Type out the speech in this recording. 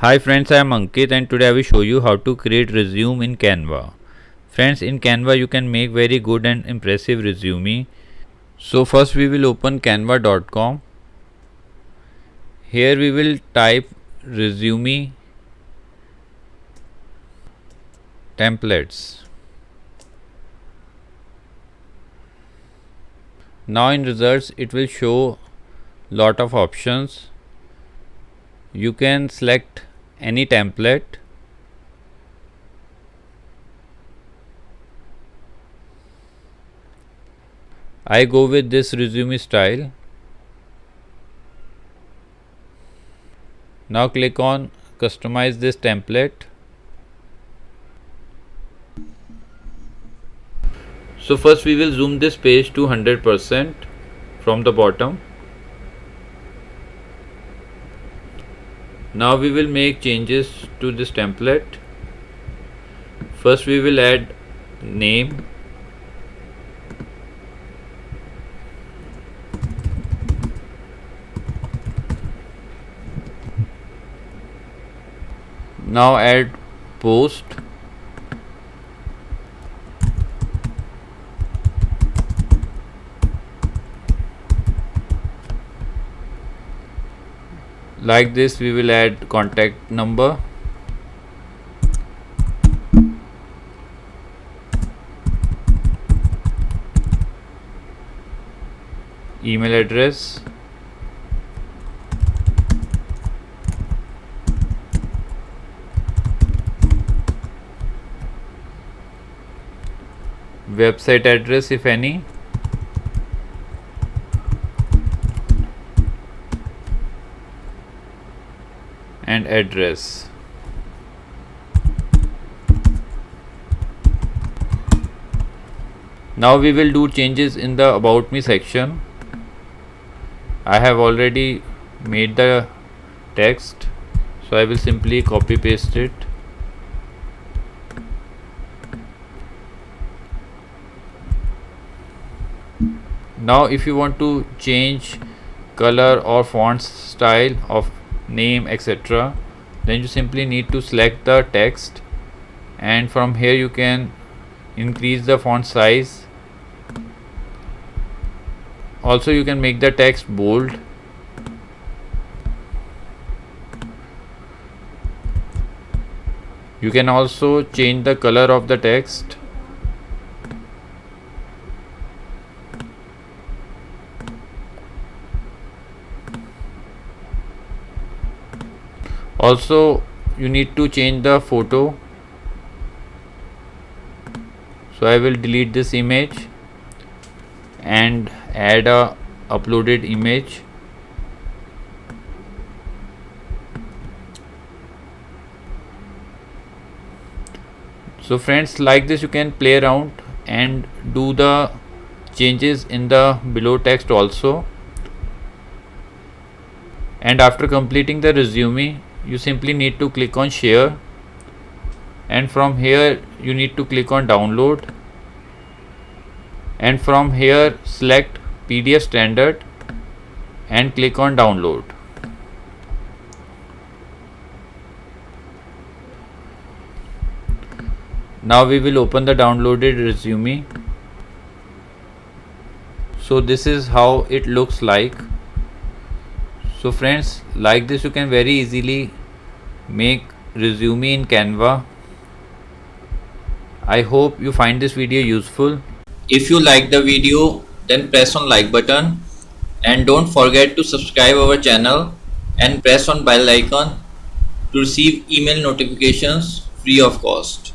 Hi friends, I am Ankit and today I will show you how to create resume in Canva. Friends, in Canva you can make very good and impressive resume. So first we will open canva.com. Here we will type resume templates. Now in results it will show lot of options. You can select any template. I go with this resume style. Now click on customize this template. So first we will zoom this page to 100% from the bottom. Now we will make changes to this template. First we will add name. Now add post. Like this we will add contact number. Email address. Website address if any. And address. Now we will do changes in the about me section. I have already made the text, so I will simply copy paste it. Now if you want to change color or font style of name etc., then you simply need to select the text, and from here you can increase the font size. Also you can make the text bold. You can also change the color of the text. Also you need to change the photo, so I will delete this image and add a uploaded image. So friends, like this you can play around and do the changes in the below text also. And after completing the resume, you simply need to click on share, and from here you need to click on download, and from here select PDF standard and click on download. Now we will open the downloaded resume. So this is how it looks like. So friends, like this you can very easily make resume in Canva. I hope you find this video useful. If you like the video, then press on like button and don't forget to subscribe our channel and press on bell icon to receive email notifications free of cost.